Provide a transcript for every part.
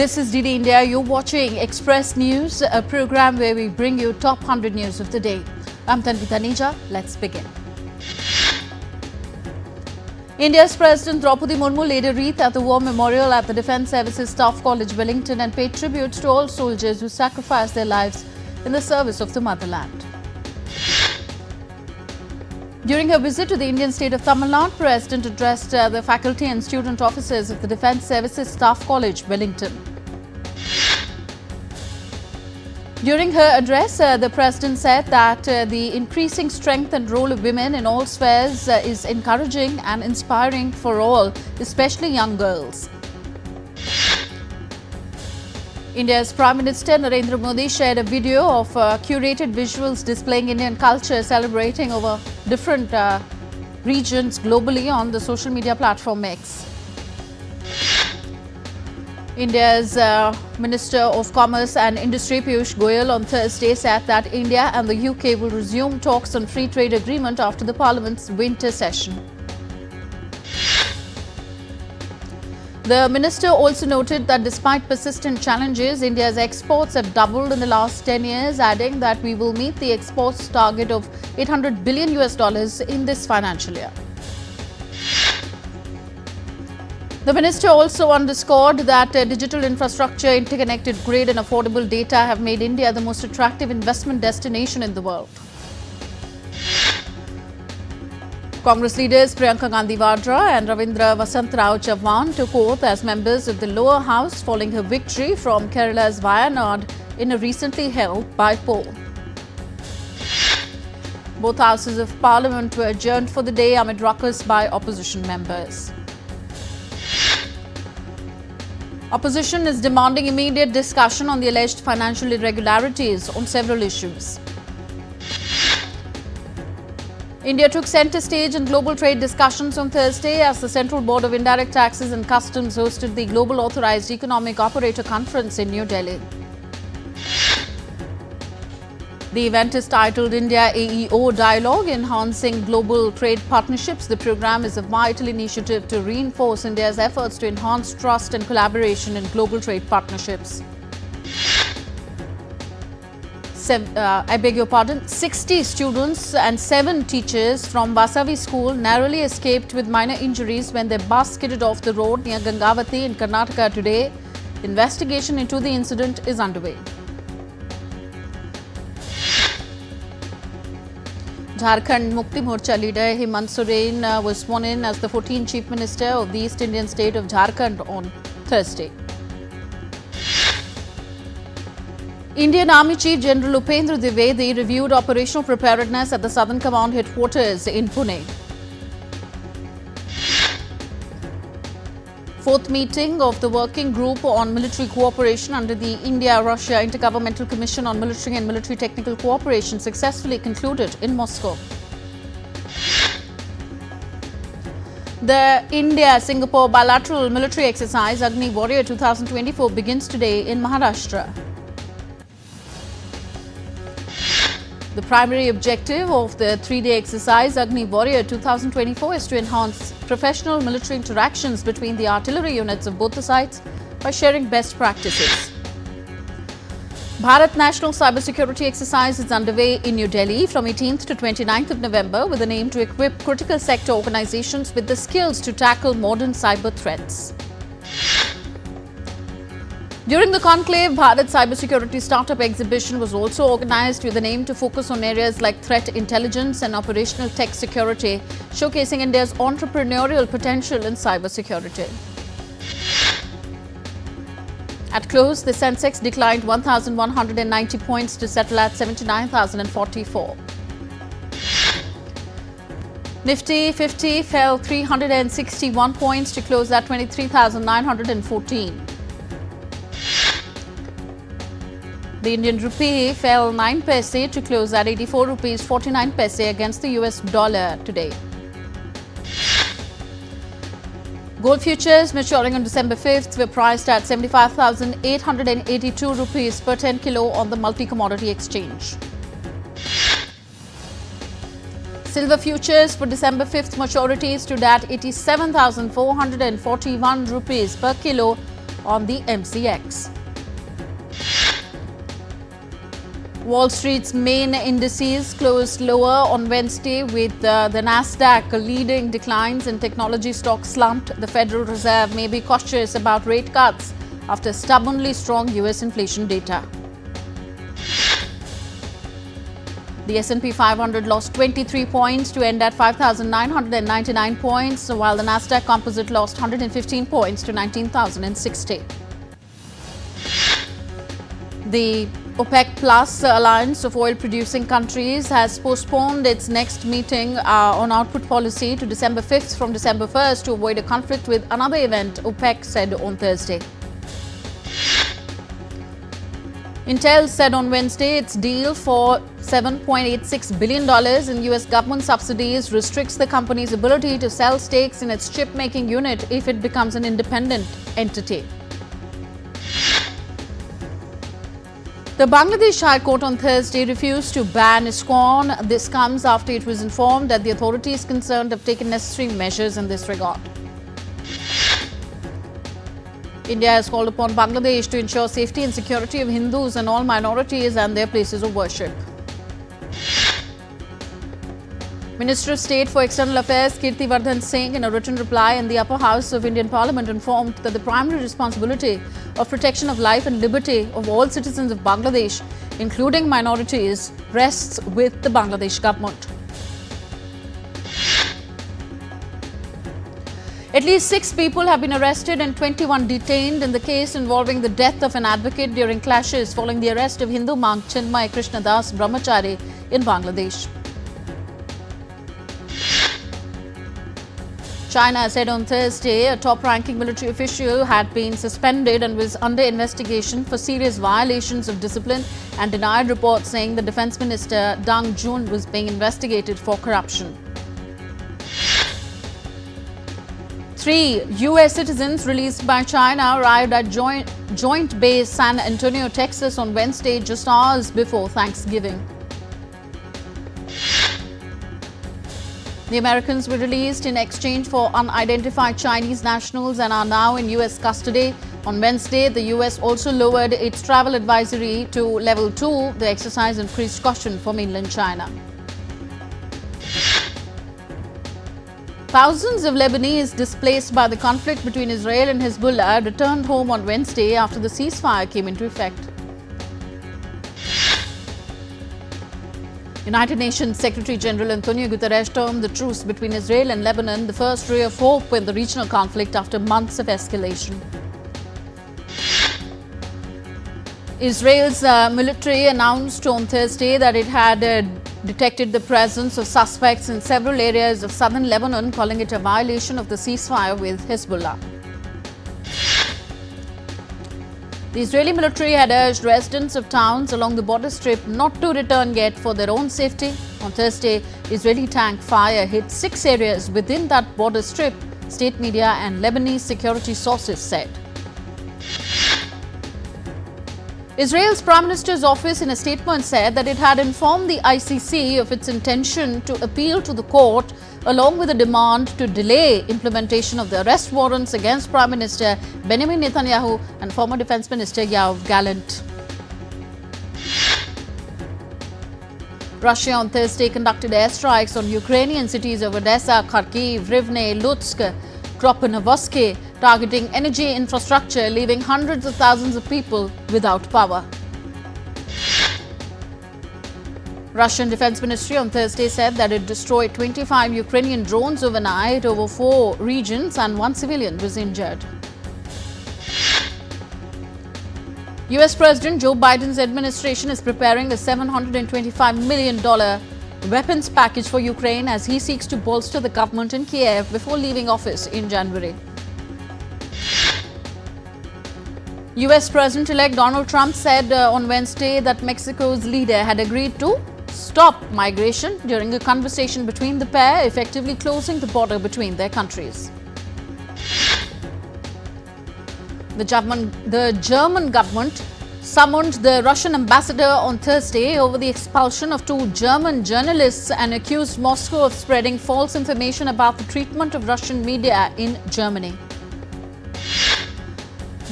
This is DD India. You're watching Express News, a program where we bring you top 100 news of the day. I'm Tanvi Taneja. Let's begin. India's President Droupadi Murmu laid a wreath at the War Memorial at the Defence Services Staff College, Wellington, and paid tribute to all soldiers who sacrificed their lives in the service of the motherland. During her visit to the Indian state of Tamil Nadu, President addressed the faculty and student officers of the Defence Services Staff College, Wellington. During her address, the President said that the increasing strength and role of women in all spheres is encouraging and inspiring for all, especially young girls. India's Prime Minister Narendra Modi shared a video of curated visuals displaying Indian culture celebrating over different regions globally on the social media platform X. India's Minister of Commerce and Industry Piyush Goyal on Thursday said that India and the UK will resume talks on free trade agreement after the Parliament's winter session. The minister also noted that despite persistent challenges, India's exports have doubled in the last 10 years, adding that we will meet the exports target of $800 billion in this financial year. The minister also underscored that digital infrastructure, interconnected grid and affordable data have made India the most attractive investment destination in the world. Congress leaders Priyanka Gandhi Vadra and Ravindra Vasantrao Chavan took oath as members of the lower house following her victory from Kerala's Wayanad in a recently held by-poll. Both houses of parliament were adjourned for the day amid ruckus by opposition members. Opposition is demanding immediate discussion on the alleged financial irregularities on several issues. India took centre stage in global trade discussions on Thursday as the Central Board of Indirect Taxes and Customs hosted the Global Authorised Economic Operator Conference in New Delhi. The event is titled India AEO Dialogue Enhancing Global Trade Partnerships. The program is a vital initiative to reinforce India's efforts to enhance trust and collaboration in global trade partnerships. 60 students and 7 teachers from Vasavi school narrowly escaped with minor injuries when their bus skidded off the road near Gangavati in Karnataka today. Investigation into the incident is underway. Jharkhand Mukti Morcha leader Hemant Soren was sworn in as the 14th Chief Minister of the East Indian state of Jharkhand on Thursday. Indian Army Chief General Upendra Dwivedi reviewed operational preparedness at the Southern Command headquarters in Pune. Fourth meeting of the Working Group on Military Cooperation under the India-Russia Intergovernmental Commission on Military and Military Technical Cooperation successfully concluded in Moscow. The India-Singapore bilateral military exercise Agni Warrior 2024 begins today in Maharashtra. The primary objective of the 3-day exercise Agni Warrior 2024 is to enhance professional military interactions between the artillery units of both the sides by sharing best practices. Bharat National Cybersecurity Exercise is underway in New Delhi from 18th to 29th of November with an aim to equip critical sector organizations with the skills to tackle modern cyber threats. During the conclave, Bharat Cybersecurity Startup Exhibition was also organized with an aim to focus on areas like threat intelligence and operational tech security, showcasing India's entrepreneurial potential in cybersecurity. At close, the Sensex declined 1,190 points to settle at 79,044. Nifty 50 fell 361 points to close at 23,914. The Indian rupee fell 9 paise to close at 84 rupees 49 paise against the US dollar today. Gold futures maturing on December 5th were priced at 75,882 rupees per 10 kilo on the multi-commodity exchange. Silver futures for December 5th maturity stood at 87,441 rupees per kilo on the MCX. Wall Street's main indices closed lower on Wednesday with the Nasdaq leading. Declines in technology stocks slumped. The Federal Reserve may be cautious about rate cuts after stubbornly strong US inflation data. The S&P 500 lost 23 points to end at 5,999 points, while the Nasdaq Composite lost 115 points to 19,060. The OPEC Plus alliance of oil-producing countries has postponed its next meeting on output policy to December 5th from December 1st to avoid a conflict with another event, OPEC said on Thursday. Intel said on Wednesday its deal for $7.86 billion in US government subsidies restricts the company's ability to sell stakes in its chip-making unit if it becomes an independent entity. The Bangladesh High Court on Thursday refused to ban ISKCON. This comes after it was informed that the authorities concerned have taken necessary measures in this regard. India has called upon Bangladesh to ensure safety and security of Hindus and all minorities and their places of worship. Minister of State for External Affairs Kirtivardan Singh, in a written reply in the upper house of Indian Parliament, informed that the primary responsibility of protection of life and liberty of all citizens of Bangladesh, including minorities, rests with the Bangladesh government. At least 6 people have been arrested and 21 detained in the case involving the death of an advocate during clashes following the arrest of Hindu monk Chinmay Krishnadas Brahmachari in Bangladesh. China said on Thursday a top-ranking military official had been suspended and was under investigation for serious violations of discipline and denied reports saying the Defence Minister Dang Jun was being investigated for corruption. 3 US citizens released by China arrived at Joint Base San Antonio, Texas on Wednesday, just hours before Thanksgiving. The Americans were released in exchange for unidentified Chinese nationals and are now in US custody. On Wednesday, the US also lowered its travel advisory to level 2. The exercise increased caution for mainland China. Thousands of Lebanese displaced by the conflict between Israel and Hezbollah returned home on Wednesday after the ceasefire came into effect. United Nations Secretary General Antonio Guterres termed the truce between Israel and Lebanon the first ray of hope in the regional conflict after months of escalation. Israel's military announced on Thursday that it had detected the presence of suspects in several areas of southern Lebanon, calling it a violation of the ceasefire with Hezbollah. The Israeli military had urged residents of towns along the border strip not to return yet for their own safety. On Thursday, Israeli tank fire hit 6 areas within that border strip, state media and Lebanese security sources said. Israel's Prime Minister's office in a statement said that it had informed the ICC of its intention to appeal to the court along with a demand to delay implementation of the arrest warrants against Prime Minister Benjamin Netanyahu and former Defence Minister Yoav Gallant. Russia on Thursday conducted airstrikes on Ukrainian cities of Odessa, Kharkiv, Rivne, Lutsk, Kropyvnytsk, targeting energy infrastructure, leaving hundreds of thousands of people without power. Russian Defence Ministry on Thursday said that it destroyed 25 Ukrainian drones overnight over 4 regions and 1 civilian was injured. US President Joe Biden's administration is preparing a $725 million weapons package for Ukraine as he seeks to bolster the government in Kiev before leaving office in January. US President-elect Donald Trump said on Wednesday that Mexico's leader had agreed to stop migration during a conversation between the pair, effectively closing the border between their countries. The German government summoned the Russian ambassador on Thursday over the expulsion of 2 German journalists and accused Moscow of spreading false information about the treatment of Russian media in Germany.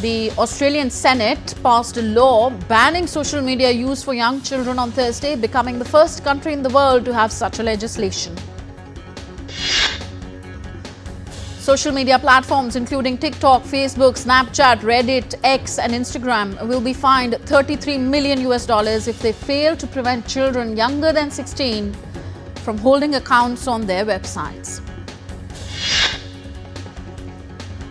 The Australian Senate passed a law banning social media use for young children on Thursday, becoming the first country in the world to have such a legislation. Social media platforms including TikTok, Facebook, Snapchat, Reddit, X and Instagram will be fined $33 million if they fail to prevent children younger than 16 from holding accounts on their websites.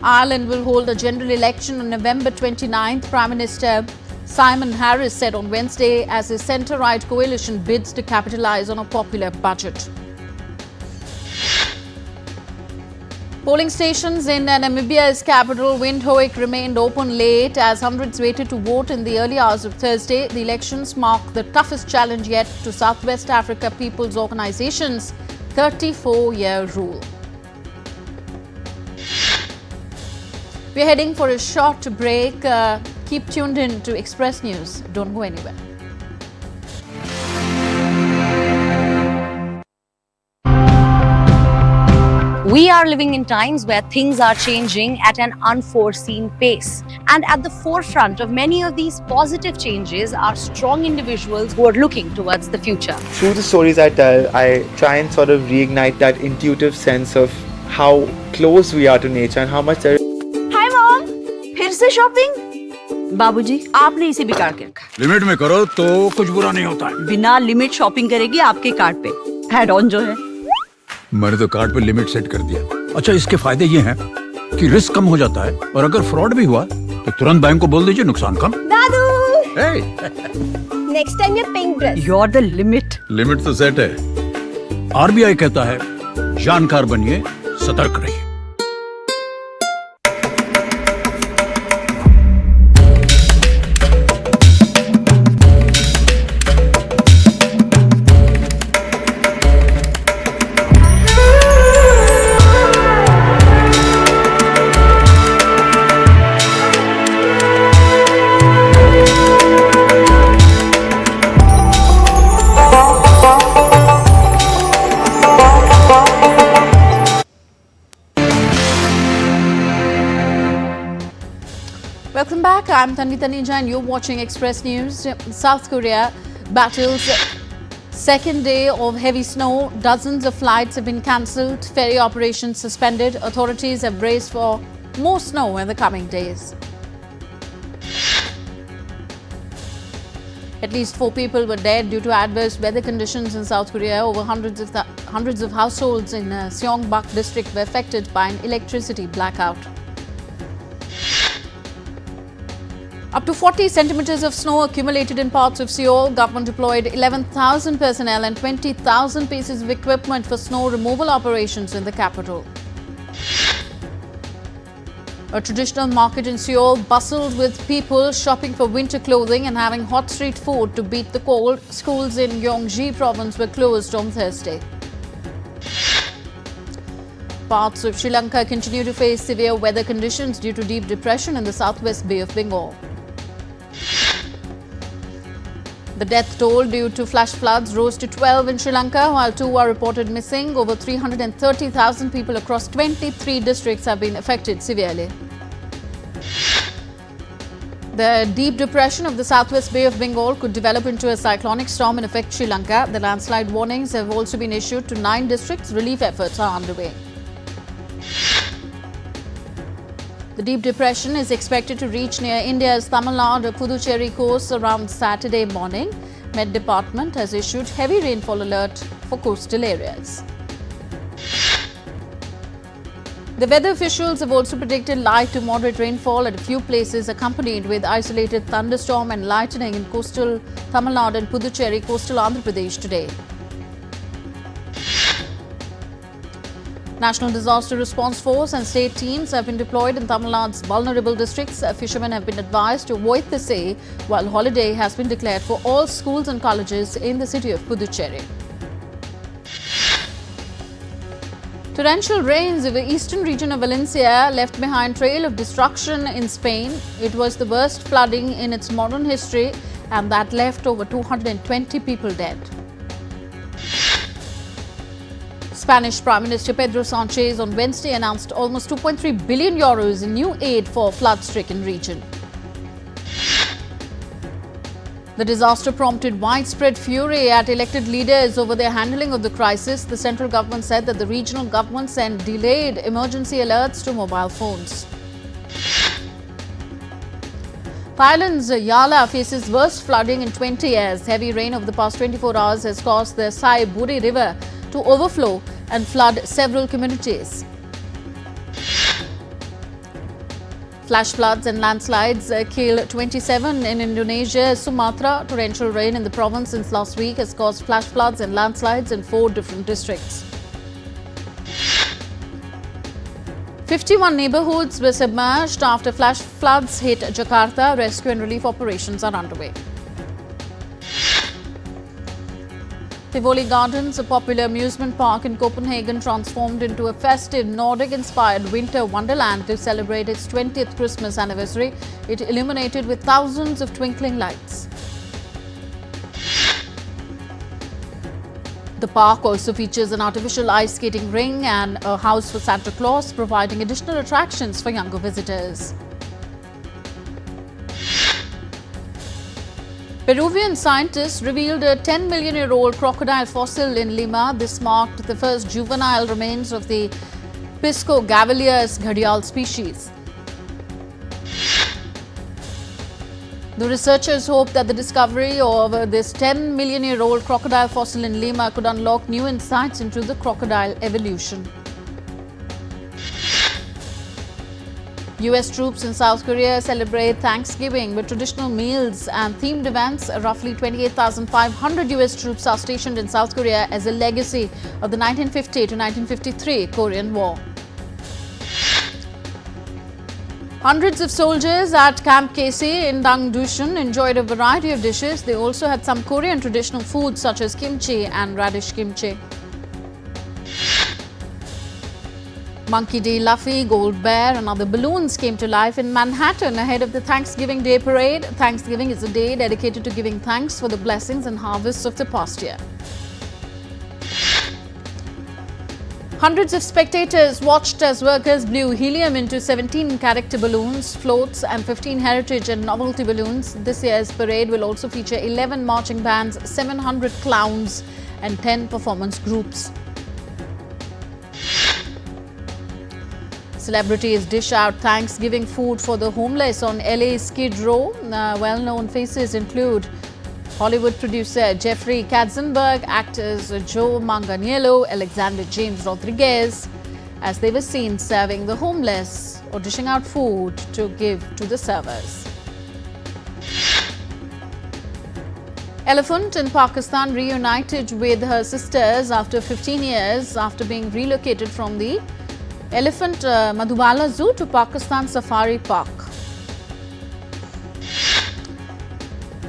Ireland will hold a general election on November 29th, Prime Minister Simon Harris said on Wednesday as his centre-right coalition bids to capitalise on a popular budget. Polling stations in Namibia's capital, Windhoek, remained open late as hundreds waited to vote in the early hours of Thursday. The elections mark the toughest challenge yet to Southwest Africa People's Organization's 34-year rule. We're heading for a short break. Keep tuned in to Express News. Don't go anywhere. We are living in times where things are changing at an unforeseen pace. And at the forefront of many of these positive changes are strong individuals who are looking towards the future. Through the stories I tell, I try and sort of reignite that intuitive sense of how close we are to nature and how much there is. Hi Mom! फिर से shopping? बाबूजी, आपने इसे बिगाड़ के रखा। Limit में करो तो कुछ बुरा नहीं होता है। बिना लिमिट शॉपिंग करेगी आपके कार्ड पे। ऐड ऑन जो है। मैंने तो कार्ड पे लिमिट सेट कर दिया। अच्छा, इसके फायदे ये हैं कि रिस्क कम हो जाता है और अगर फ्रॉड भी हुआ तो तुरंत बैंक को बोल दीजिए, नुकसान कम। दादू! नेक्स्ट टाइम ये pink dress. You are the limit. Limit तो सेट है। आरबीआई कहता है, जानकार बनिए, सतर्क रहिए। Welcome back. I'm Tanvi Taneja and you're watching Express News. South Korea battles second day of heavy snow. Dozens of flights have been cancelled. Ferry operations suspended. Authorities have braced for more snow in the coming days. At least 4 people were dead due to adverse weather conditions in South Korea. Over hundreds of households in Seongbuk district were affected by an electricity blackout. Up to 40 centimeters of snow accumulated in parts of Seoul. Government deployed 11,000 personnel and 20,000 pieces of equipment for snow removal operations in the capital. A traditional market in Seoul bustled with people shopping for winter clothing and having hot street food to beat the cold. Schools in Gyeonggi province were closed on Thursday. Parts of Sri Lanka continue to face severe weather conditions due to deep depression in the southwest Bay of Bengal. The death toll due to flash floods rose to 12 in Sri Lanka, while 2 are reported missing. Over 330,000 people across 23 districts have been affected severely. The deep depression of the southwest Bay of Bengal could develop into a cyclonic storm and affect Sri Lanka. The landslide warnings have also been issued to 9 districts. Relief efforts are underway. The deep depression is expected to reach near India's Tamil Nadu Puducherry coast around Saturday morning. Met Department has issued heavy rainfall alert for coastal areas. The weather officials have also predicted light to moderate rainfall at a few places, accompanied with isolated thunderstorm and lightning in coastal Tamil Nadu and Puducherry, coastal Andhra Pradesh today. National Disaster Response Force and state teams have been deployed in Tamil Nadu's vulnerable districts. Fishermen have been advised to avoid the sea, while holiday has been declared for all schools and colleges in the city of Puducherry. Torrential rains over the eastern region of Valencia left behind a trail of destruction in Spain. It was the worst flooding in its modern history, and that left over 220 people dead. Spanish Prime Minister Pedro Sanchez on Wednesday announced almost 2.3 billion euros in new aid for flood-stricken region. The disaster prompted widespread fury at elected leaders over their handling of the crisis. The central government said that the regional government sent delayed emergency alerts to mobile phones. Thailand's Yala faces worst flooding in 20 years. Heavy rain over the past 24 hours has caused the Sai Buri River to overflow and flood several communities. Flash floods and landslides killed 27 in Indonesia, Sumatra. Torrential rain in the province since last week has caused flash floods and landslides in 4 different districts. 51 neighborhoods were submerged after flash floods hit Jakarta. Rescue and relief operations are underway. Tivoli Gardens, a popular amusement park in Copenhagen, transformed into a festive Nordic-inspired winter wonderland to celebrate its 20th Christmas anniversary. It illuminated with thousands of twinkling lights. The park also features an artificial ice skating ring and a house for Santa Claus, providing additional attractions for younger visitors. Peruvian scientists revealed a 10 million-year-old crocodile fossil in Lima. This marked the first juvenile remains of the Piscogavelius gharial species. The researchers hope that the discovery of this 10 million-year-old crocodile fossil in Lima could unlock new insights into the crocodile evolution. US troops in South Korea celebrate Thanksgiving with traditional meals and themed events. Roughly 28,500 US troops are stationed in South Korea as a legacy of the 1950 to 1953 Korean War. Hundreds of soldiers at Camp Casey in Doordarshan enjoyed a variety of dishes. They also had some Korean traditional foods such as kimchi and radish kimchi. Monkey D. Luffy, Gold Bear and other balloons came to life in Manhattan ahead of the Thanksgiving Day Parade. Thanksgiving is a day dedicated to giving thanks for the blessings and harvests of the past year. Hundreds of spectators watched as workers blew helium into 17 character balloons, floats and 15 heritage and novelty balloons. This year's parade will also feature 11 marching bands, 700 clowns and 10 performance groups. Celebrities dish out Thanksgiving food for the homeless on LA's Skid Row. Well-known faces include Hollywood producer Jeffrey Katzenberg, actors Joe Manganiello, Alexander James Rodriguez, as they were seen serving the homeless or dishing out food to give to the servers. Elephant in Pakistan reunited with her sisters after 15 years after being relocated from the Elephant Madhubala Zoo to Pakistan Safari Park.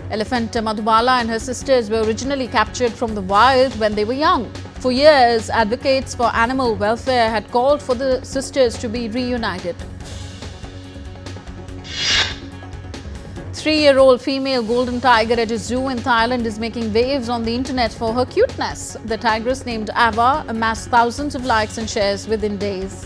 Elephant Madhubala and her sisters were originally captured from the wild when they were young. For years, advocates for animal welfare had called for the sisters to be reunited. 3-year-old female golden tiger at a zoo in Thailand is making waves on the internet for her cuteness. The tigress, named Ava, amassed thousands of likes and shares within days.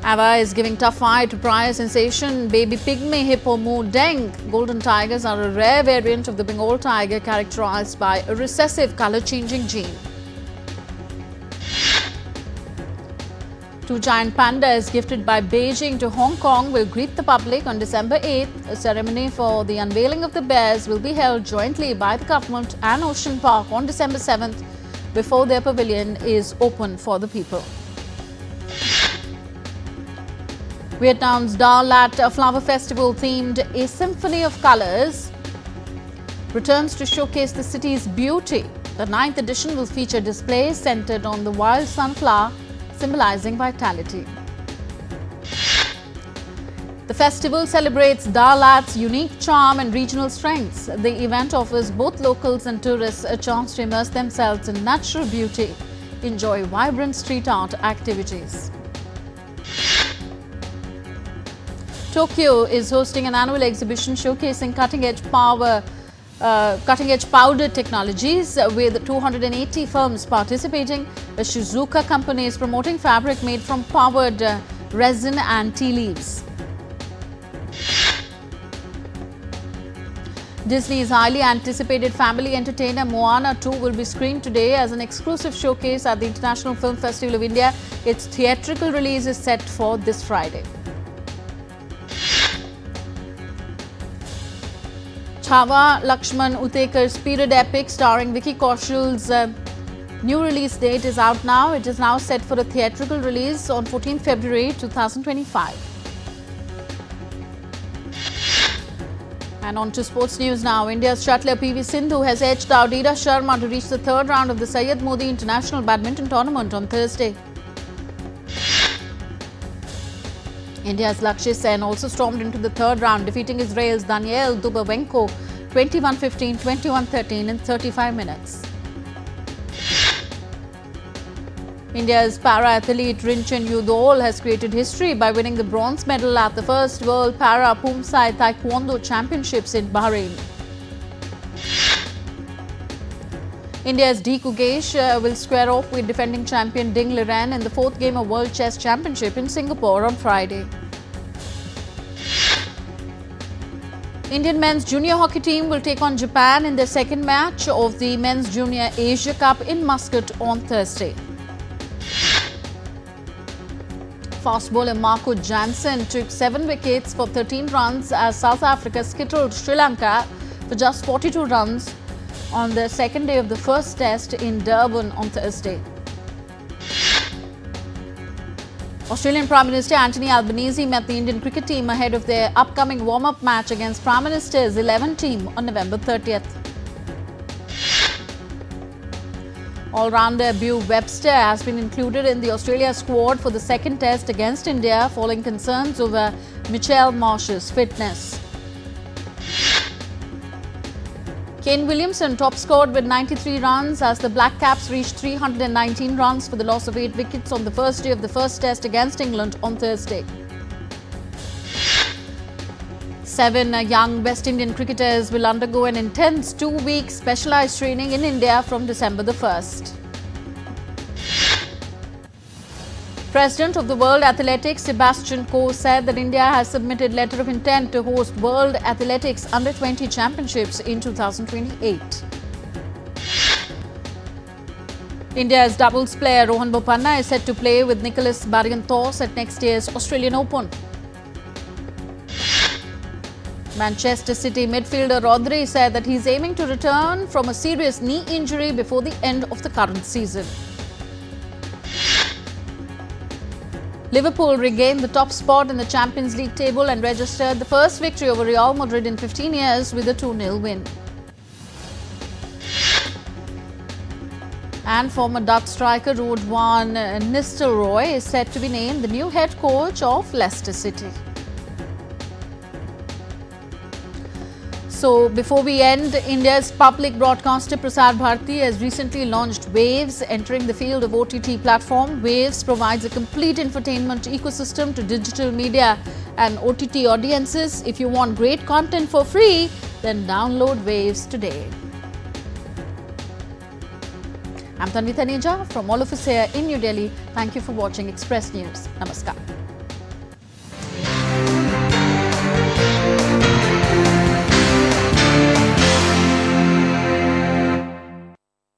Ava is giving tough fight to prior sensation baby pygmy hippo Moo Deng. Golden tigers are a rare variant of the Bengal tiger characterized by a recessive color-changing gene. 2 giant pandas gifted by Beijing to Hong Kong will greet the public on December 8th. A ceremony for the unveiling of the bears will be held jointly by the government and Ocean Park on December 7th before their pavilion is open for the people. Vietnam's Dar Lat Flower Festival themed A Symphony of Colors returns to showcase the city's beauty. The 9th edition will feature displays centered on the wild sunflower, symbolizing vitality. The festival celebrates Dar Lat's unique charm and regional strengths. The event offers both locals and tourists a chance to immerse themselves in natural beauty, enjoy vibrant street art activities. Tokyo is hosting an annual exhibition showcasing cutting-edge power cutting-edge powder technologies with 280 firms participating. The Shizuoka company is promoting fabric made from powdered resin and tea leaves. Disney's highly anticipated family entertainer Moana 2 will be screened today as an exclusive showcase at the International Film Festival of India. Its theatrical release is set for this Friday. Chhawa Lakshman Utekar's period epic starring Vicky Kaushal's new release date is out now. It is now set for a theatrical release on 14 February 2025. And on to sports news now. India's shuttler PV Sindhu has edged out Ida Sharma to reach the third round of the Syed Modi International Badminton Tournament on Thursday. India's Lakshya Sen also stormed into the third round, defeating Israel's Daniel Dubavenko 21-15, 21-13 in 35 minutes. India's para-athlete Rinchen Yudol has created history by winning the bronze medal at the first World Para Pumsai Taekwondo Championships in Bahrain. India's D. Kugesh will square off with defending champion Ding Liren in the fourth game of World Chess Championship in Singapore on Friday. Indian men's junior hockey team will take on Japan in their second match of the Men's Junior Asia Cup in Muscat on Thursday. Fast bowler Marco Jansen took 7 wickets for 13 runs as South Africa skittled Sri Lanka for just 42 runs on the second day of the first test in Durban on Thursday. Australian Prime Minister Anthony Albanese met the Indian cricket team ahead of their upcoming warm-up match against Prime Minister's 11 team on November 30th. All-rounder Beau Webster has been included in the Australia squad for the second test against India following concerns over Mitchell Marsh's fitness. Kane Williamson top scored with 93 runs as the Black Caps reached 319 runs for the loss of 8 wickets on the first day of the first test against England on Thursday. 7 young West Indian cricketers will undergo an intense 2-week specialized training in India from December the 1st. President of the World Athletics Sebastian Coe said that India has submitted letter of intent to host World Athletics Under-20 Championships in 2028. India's doubles player Rohan Bopanna is set to play with Nicholas Barrientos at next year's Australian Open. Manchester City midfielder Rodri said that he's aiming to return from a serious knee injury before the end of the current season. Liverpool regained the top spot in the Champions League table and registered the first victory over Real Madrid in 15 years with a 2-0 win. And former Dutch striker Ruud van Nistelrooy is set to be named the new head coach of Leicester City. So, before we end, India's public broadcaster Prasar Bharati has recently launched Waves, entering the field of OTT platform. Waves provides a complete infotainment ecosystem to digital media and OTT audiences. If you want great content for free, then download Waves today. I'm Tanvi Taneja from all of us here in New Delhi. Thank you for watching Express News. Namaskar.